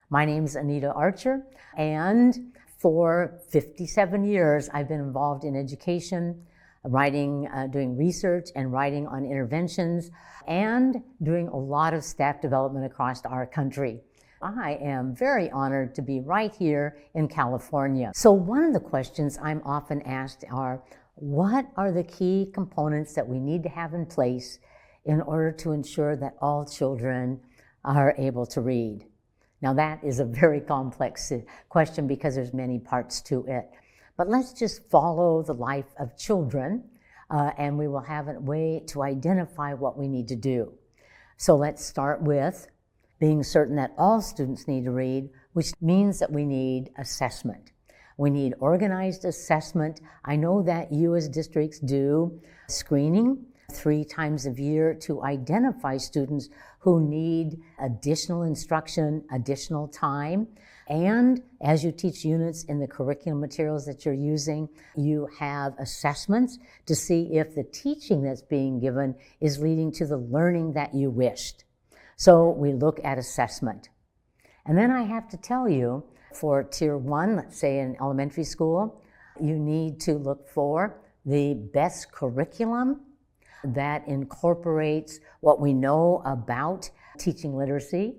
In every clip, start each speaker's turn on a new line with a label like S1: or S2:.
S1: My name is Anita Archer, and for 57 years I've been involved in education, writing, doing research and writing on interventions, and doing a lot of staff development across our country. I am very honored to be right here in California. So one of the questions I'm often asked are, what are the key components that we need to have in place in order to ensure that all children are able to read? Now that is a very complex question because there's many parts to it. But let's just follow the life of children and we will have a way to identify what we need to do. So let's start with being certain that all students need to read, which means that we need assessment. We need organized assessment. I know that you as districts do screening 3 times a year to identify students who need additional instruction, additional time. And as you teach units in the curriculum materials that you're using, you have assessments to see if the teaching that's being given is leading to the learning that you wished. So we look at assessment. And then I have to tell you, for Tier 1, let's say in elementary school, you need to look for the best curriculum that incorporates what we know about teaching literacy.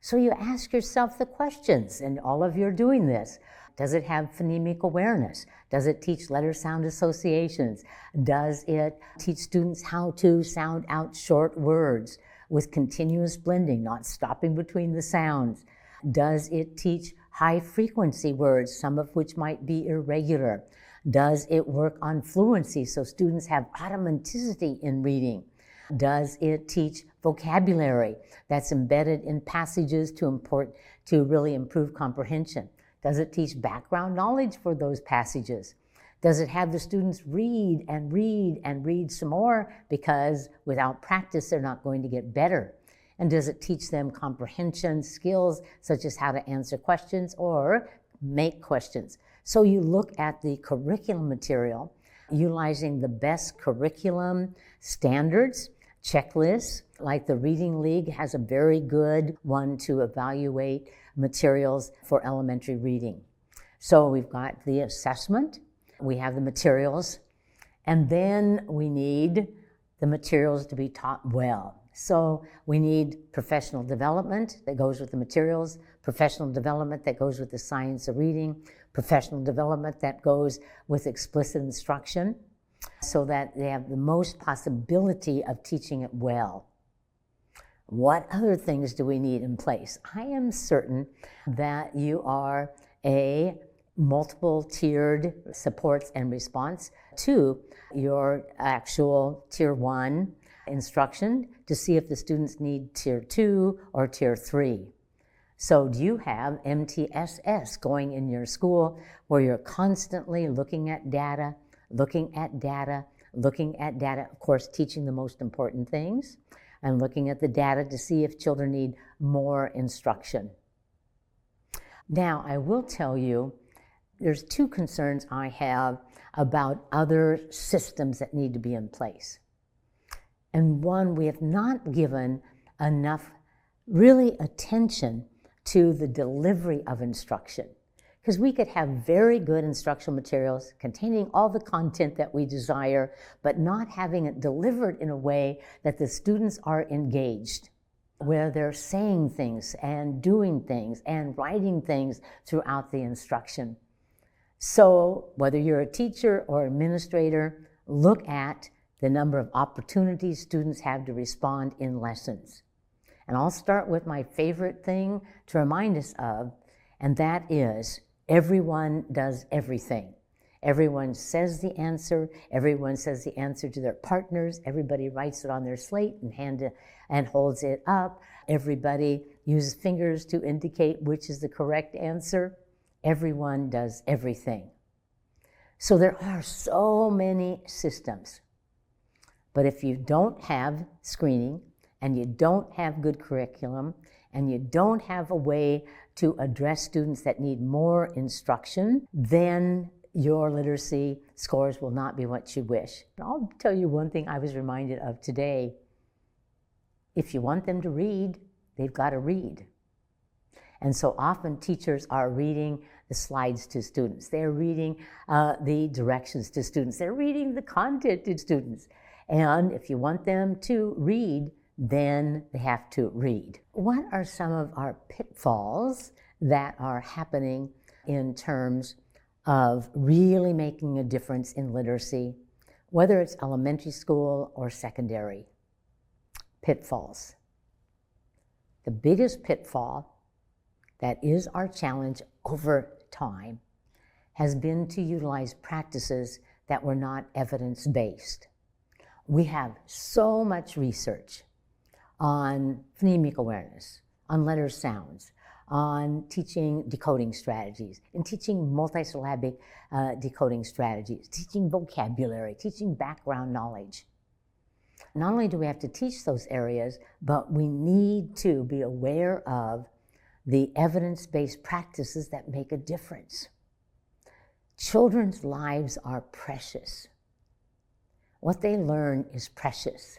S1: So you ask yourself the questions, and all of you are doing this. Does it have phonemic awareness? Does it teach letter-sound associations? Does it teach students how to sound out short words with continuous blending, not stopping between the sounds? Does it teach high-frequency words, some of which might be irregular? Does it work on fluency so students have automaticity in reading? Does it teach vocabulary that's embedded in passages to really improve comprehension? Does it teach background knowledge for those passages? Does it have the students read and read and read some more, because without practice they're not going to get better? And does it teach them comprehension skills such as how to answer questions or make questions? So you look at the curriculum material, utilizing the best curriculum standards, checklists, like the Reading League has a very good one to evaluate materials for elementary reading. So we've got the assessment, we have the materials, and then we need the materials to be taught well. So we need professional development that goes with the materials, professional development that goes with the science of reading, professional development that goes with explicit instruction, so that they have the most possibility of teaching it well. What other things do we need in place? I am certain that you are a multiple tiered supports and response to your actual Tier 1 instruction to see if the students need Tier 2 or Tier 3. So do you have MTSS going in your school where you're constantly looking at data, of course teaching the most important things, and looking at the data to see if children need more instruction? Now, I will tell you, there's 2 concerns I have about other systems that need to be in place. And one, we have not given enough really attention to the delivery of instruction. Because we could have very good instructional materials containing all the content that we desire, but not having it delivered in a way that the students are engaged, where they're saying things and doing things and writing things throughout the instruction. So whether you're a teacher or administrator, look at the number of opportunities students have to respond in lessons. And I'll start with my favorite thing to remind us of, and that is everyone does everything. Everyone says the answer. Everyone says the answer to their partners. Everybody writes it on their slate and holds it up. Everybody uses fingers to indicate which is the correct answer. Everyone does everything. So there are so many systems. But if you don't have screening, and you don't have good curriculum, and you don't have a way to address students that need more instruction, then your literacy scores will not be what you wish. I'll tell you one thing I was reminded of today. If you want them to read, they've got to read. And so often teachers are reading the slides to students. They're reading the directions to students. They're reading the content to students. And if you want them to read, then they have to read. What are some of our pitfalls that are happening in terms of really making a difference in literacy, whether it's elementary school or secondary? Pitfalls. The biggest pitfall that is our challenge over time has been to utilize practices that were not evidence-based. We have so much research on phonemic awareness, on letter sounds, on teaching decoding strategies, and teaching multisyllabic decoding strategies, teaching vocabulary, teaching background knowledge. Not only do we have to teach those areas, but we need to be aware of the evidence-based practices that make a difference. Children's lives are precious. What they learn is precious.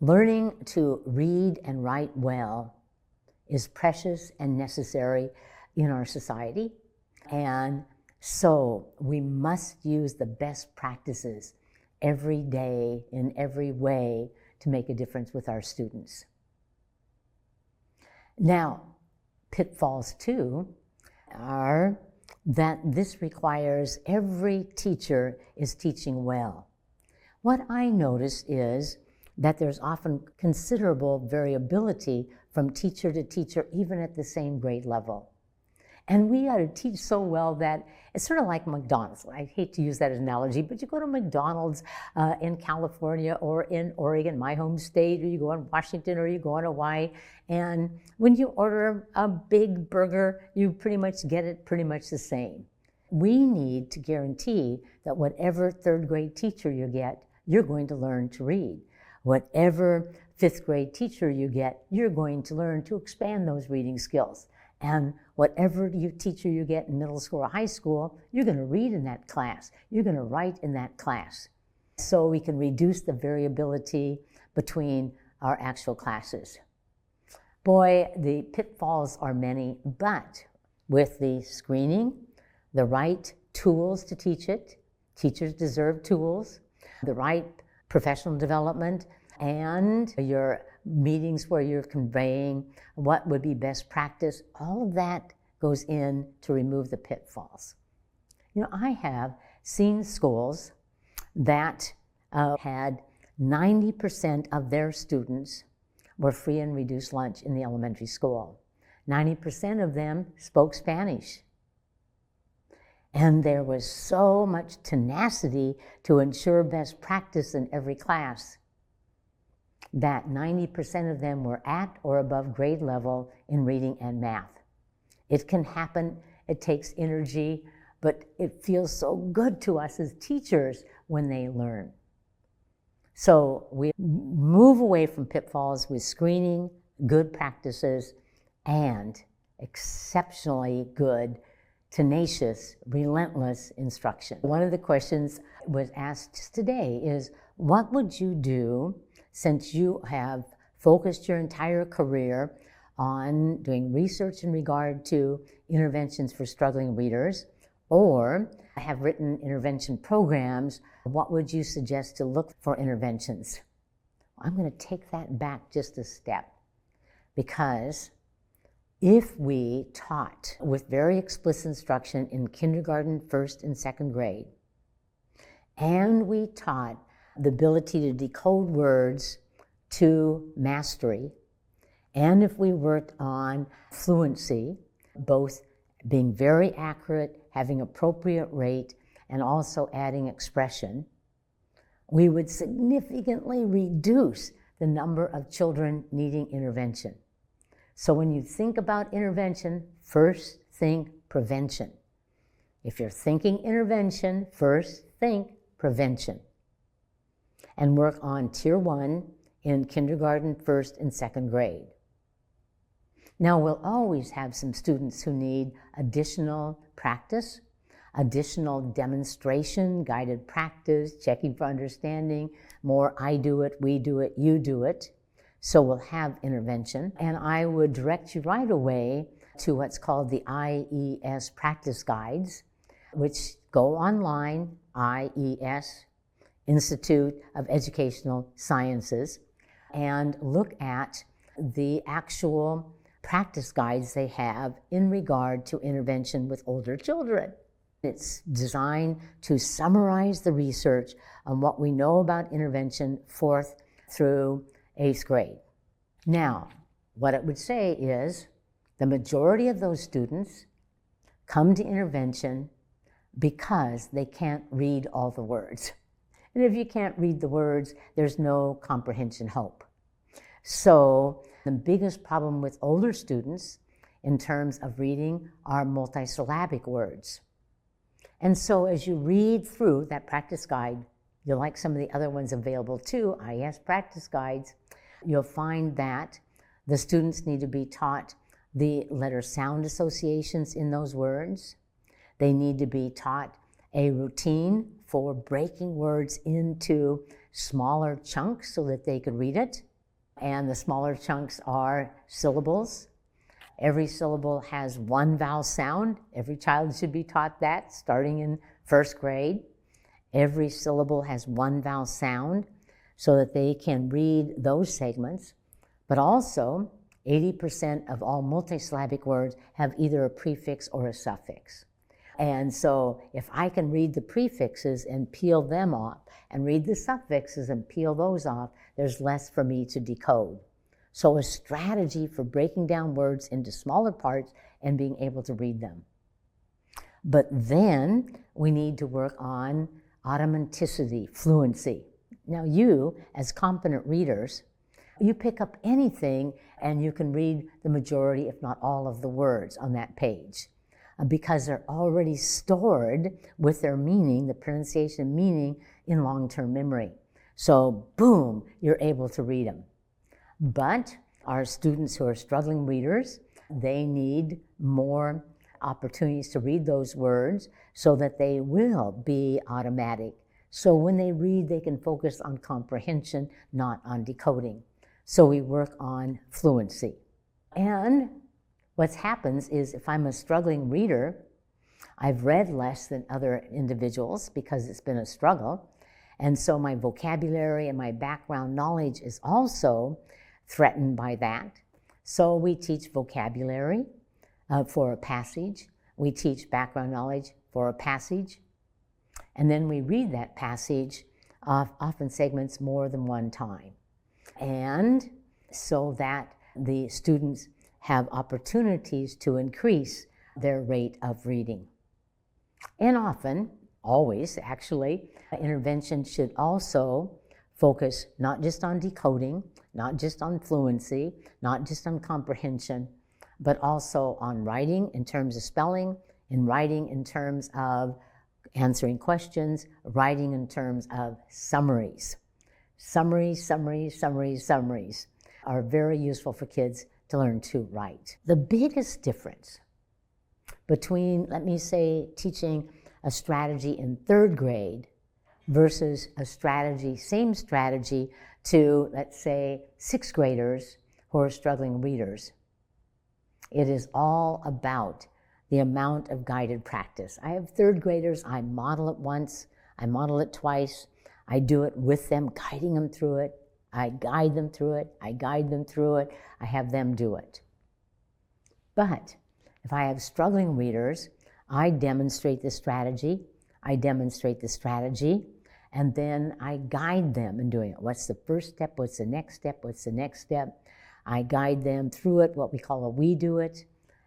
S1: Learning to read and write well is precious and necessary in our society. And so we must use the best practices every day in every way to make a difference with our students. Now, pitfalls too are that this requires every teacher is teaching well. What I notice is that there's often considerable variability from teacher to teacher, even at the same grade level. And we ought to teach so well that it's sort of like McDonald's. I hate to use that as an analogy, but you go to McDonald's in California or in Oregon, my home state, or you go in Washington, or you go in Hawaii, and when you order a big burger, you pretty much get it pretty much the same. We need to guarantee that whatever third grade teacher you get, you're going to learn to read. Whatever fifth grade teacher you get, you're going to learn to expand those reading skills. And whatever teacher you get in middle school or high school, you're going to read in that class. You're going to write in that class. So we can reduce the variability between our actual classes. Boy, the pitfalls are many, but with the screening, the right tools to teach it, teachers deserve tools, the right professional development, and your meetings where you're conveying what would be best practice, all of that goes in to remove the pitfalls. You know, I have seen schools that had 90% of their students were free and reduced lunch in the elementary school. 90% of them spoke Spanish. And there was so much tenacity to ensure best practice in every class that 90% of them were at or above grade level in reading and math. It can happen, it takes energy, but it feels so good to us as teachers when they learn. So we move away from pitfalls with screening, good practices, and exceptionally good, tenacious, relentless instruction. One of the questions was asked just today is, what would you do since you have focused your entire career on doing research in regard to interventions for struggling readers, or have written intervention programs, what would you suggest to look for interventions? I'm going to take that back just a step, because if we taught with very explicit instruction in kindergarten, first and second grade, and we taught the ability to decode words to mastery, and if we worked on fluency, both being very accurate, having appropriate rate, and also adding expression, we would significantly reduce the number of children needing intervention. So when you think about intervention, first think prevention. If you're thinking intervention, first think prevention. And work on Tier 1 in kindergarten, first and second grade. Now, we'll always have some students who need additional practice, additional demonstration, guided practice, checking for understanding, more I do it, we do it, you do it. So we'll have intervention, and I would direct you right away to what's called the IES practice guides, which go online, IES, Institute of Educational Sciences, and look at the actual practice guides they have in regard to intervention with older children. It's designed to summarize the research on what we know about intervention 4th through 8th grade. Now, what it would say is the majority of those students come to intervention because they can't read all the words. And if you can't read the words, there's no comprehension hope. So the biggest problem with older students in terms of reading are multisyllabic words. And so as you read through that practice guide, you'll like some of the other ones available too, IES practice guides, you'll find that the students need to be taught the letter sound associations in those words. They need to be taught a routine for breaking words into smaller chunks so that they could read it. And the smaller chunks are syllables. Every syllable has one vowel sound. Every child should be taught that starting in 1st grade. Every syllable has one vowel sound so that they can read those segments. But also, 80% of all multisyllabic words have either a prefix or a suffix. And so if I can read the prefixes and peel them off, and read the suffixes and peel those off, there's less for me to decode. So a strategy for breaking down words into smaller parts and being able to read them. But then we need to work on automaticity, fluency. Now you, as competent readers, you pick up anything and you can read the majority, if not all, of the words on that page because they're already stored with their meaning, the pronunciation meaning, in long-term memory. So boom, you're able to read them. But our students who are struggling readers, they need more opportunities to read those words so that they will be automatic. So when they read, they can focus on comprehension, not on decoding. So we work on fluency. And what happens is if I'm a struggling reader, I've read less than other individuals because it's been a struggle. And so my vocabulary and my background knowledge is also threatened by that. So we teach vocabulary for a passage. We teach background knowledge for a passage. And then we read that passage, often segments more than one time. And so that the students have opportunities to increase their rate of reading. And often, always actually, intervention should also focus not just on decoding, not just on fluency, not just on comprehension, but also on writing in terms of spelling, and writing in terms of answering questions, writing in terms of summaries. Summaries are very useful for kids to learn to write. The biggest difference between, let me say, teaching a strategy in 3rd grade versus a strategy, same strategy, to, let's say, 6th graders who are struggling readers. It is all about the amount of guided practice. I have 3rd graders, I model it once, I model it twice, I do it with them, guiding them through it. I guide them through it, I guide them through it, I have them do it. But if I have struggling readers, I demonstrate the strategy, and then I guide them in doing it. What's the first step? What's the next step? What's the next step? I guide them through it, what we call a we do it,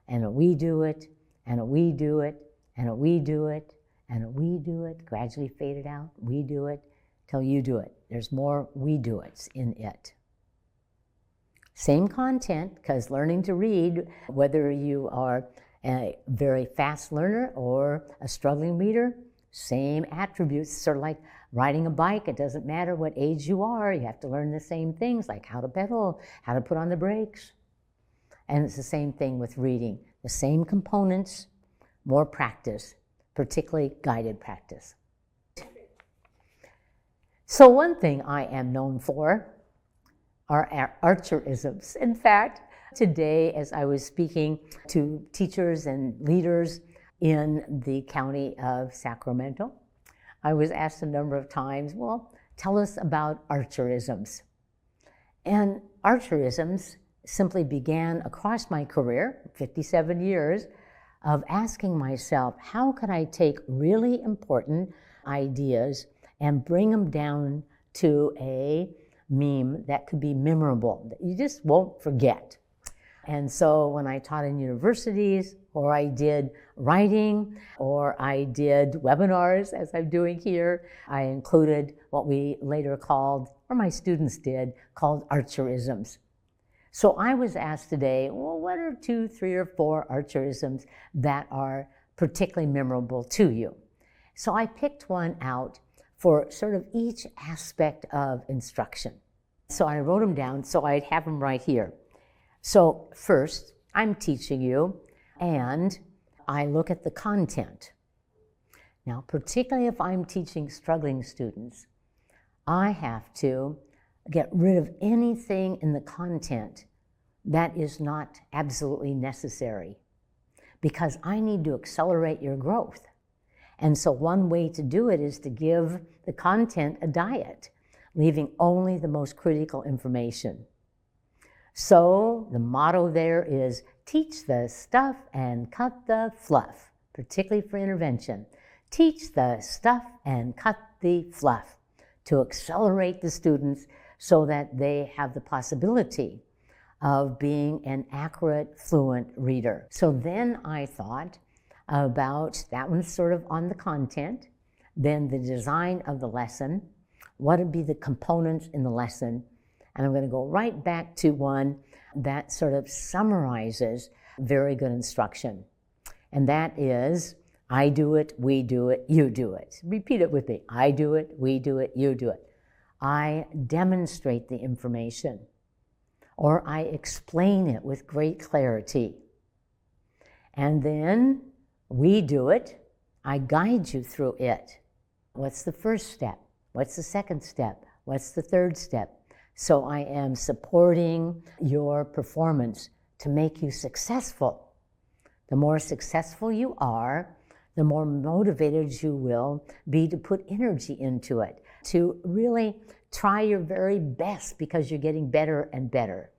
S1: and a we do it, and a we do it, and a we do it, and a we do it, gradually fade it out, we do it, till you do it. There's more we do it's in it. Same content, because learning to read, whether you are a very fast learner or a struggling reader, same attributes, sort of like riding a bike. It doesn't matter what age you are, you have to learn the same things, like how to pedal, how to put on the brakes. And it's the same thing with reading. The same components, more practice, particularly guided practice. So one thing I am known for are Archerisms. In fact, today, as I was speaking to teachers and leaders in the county of Sacramento, I was asked a number of times, well, tell us about Archerisms. And Archerisms simply began across my career, 57 years, of asking myself, how could I take really important ideas and bring them down to a meme that could be memorable, that you just won't forget. And so when I taught in universities, or I did writing, or I did webinars, as I'm doing here, I included what we later called, or my students did, called Archerisms. So I was asked today, well, what are 2, 3, or 4 Archerisms that are particularly memorable to you? So I picked one out for sort of each aspect of instruction. So I wrote them down so I'd have them right here. So first, I'm teaching you, and I look at the content. Now, particularly if I'm teaching struggling students, I have to get rid of anything in the content that is not absolutely necessary, because I need to accelerate your growth. And so one way to do it is to give the content a diet, leaving only the most critical information. So the motto there is teach the stuff and cut the fluff, particularly for intervention. Teach the stuff and cut the fluff to accelerate the students so that they have the possibility of being an accurate, fluent reader. So then I thought about, that one's sort of on the content, then the design of the lesson, what would be the components in the lesson, and I'm going to go right back to one that sort of summarizes very good instruction. And that is, I do it, we do it, you do it. Repeat it with me. I do it, we do it, you do it. I demonstrate the information, or I explain it with great clarity. And then we do it. I guide you through it. What's the first step? What's the second step? What's the third step? So I am supporting your performance to make you successful. The more successful you are, the more motivated you will be to put energy into it, to really try your very best, because you're getting better and better.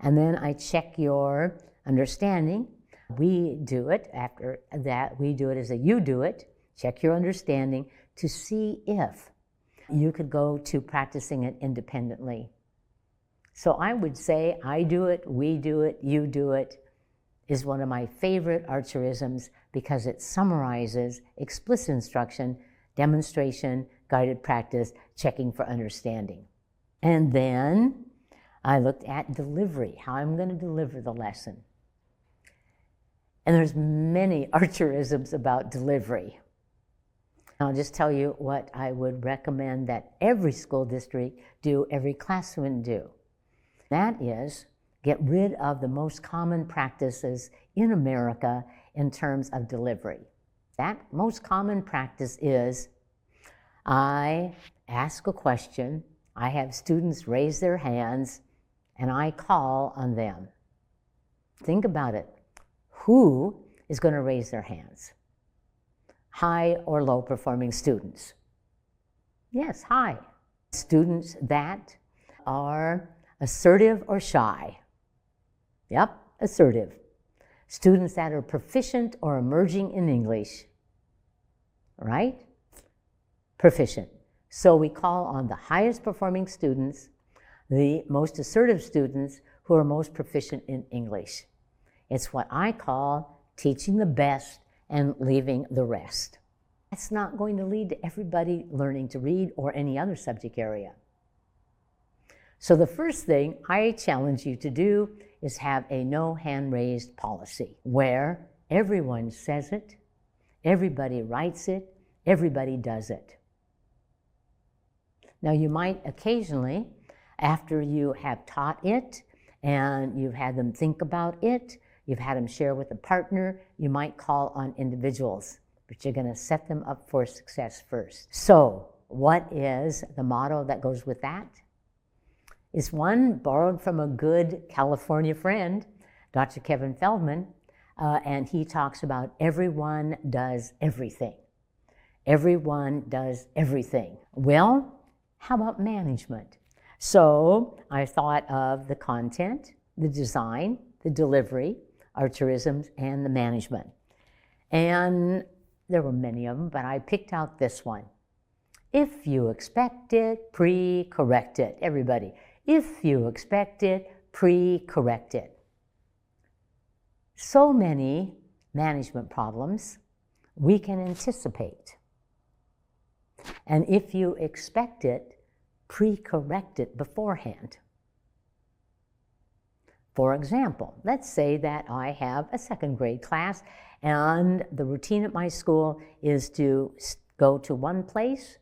S1: And then I check your understanding. We do it. After that, we do it as a you do it. Check your understanding to see if you could go to practicing it independently. So I would say I do it, we do it, you do it is one of my favorite Archerisms, because it summarizes explicit instruction, demonstration, guided practice, checking for understanding. And then I looked at delivery, how I'm going to deliver the lesson. And there's many Archerisms about delivery. I'll just tell you what I would recommend that every school district do, every classroom do. That is, get rid of the most common practices in America in terms of delivery. That most common practice is, I ask a question, I have students raise their hands, and I call on them. Think about it. Who is going to raise their hands? High or low performing students? Yes, high. Students that are assertive or shy? Yep, assertive. Students that are proficient or emerging in English? Right? Proficient. So we call on the highest performing students, the most assertive students who are most proficient in English. It's what I call teaching the best and leaving the rest. That's not going to lead to everybody learning to read or any other subject area. So the first thing I challenge you to do is have a no hand raised policy where everyone says it, everybody writes it, everybody does it. Now you might occasionally, after you have taught it and you've had them think about it, you've had them share with a partner, you might call on individuals, but you're going to set them up for success first. So what is the motto that goes with that? is one borrowed from a good California friend, Dr. Kevin Feldman, and he talks about everyone does everything. Everyone does everything. Well, how about management? So I thought of the content, the design, the delivery, our tourism, and the management. And there were many of them, but I picked out this one. If you expect it, pre-correct it. Everybody, if you expect it, pre-correct it. So many management problems we can anticipate. And if you expect it, pre-correct it beforehand. For example, let's say that I have a second grade class and the routine at my school is to go to one place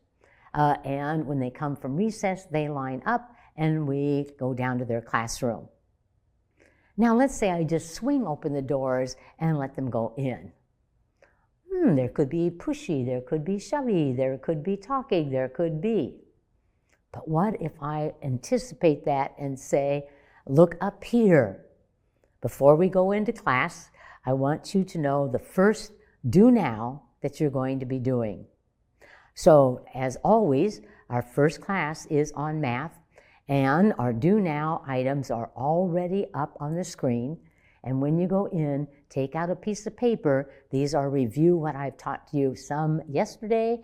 S1: and when they come from recess, they line up and we go down to their classroom. Now let's say I just swing open the doors and let them go in. There could be pushy, there could be shovey, there could be talking, there could be. But what if I anticipate that and say, look up here. Before we go into class, I want you to know the first do now that you're going to be doing. So as always, our first class is on math and our do now items are already up on the screen. And when you go in, take out a piece of paper. These are review what I've taught you, some yesterday,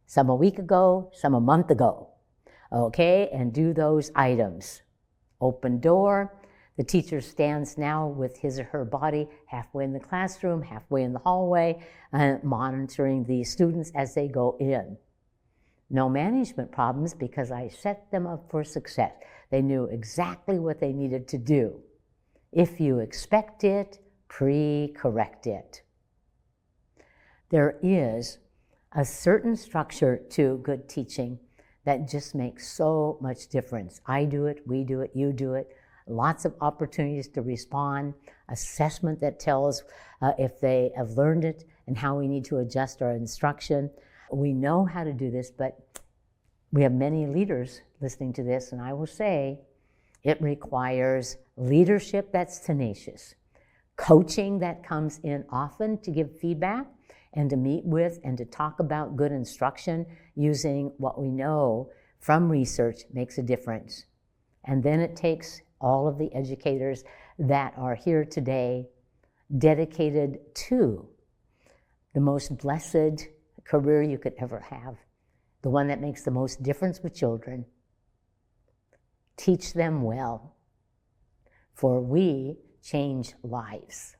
S1: some a week ago, some a month ago. Okay, and do those items. Open door. The teacher stands now with his or her body halfway in the classroom, halfway in the hallway, monitoring the students as they go in. No management problems because I set them up for success. They knew exactly what they needed to do. If you expect it, pre-correct it. There is a certain structure to good teaching that just makes so much difference. I do it, we do it, you do it. Lots of opportunities to respond, assessment that tells if they have learned it and how we need to adjust our instruction. We know how to do this, but we have many leaders listening to this, and I will say it requires leadership that's tenacious, coaching that comes in often to give feedback and to meet with and to talk about good instruction using what we know from research makes a difference. And then it takes all of the educators that are here today dedicated to the most blessed career you could ever have, the one that makes the most difference with children. Teach them well, for we change lives.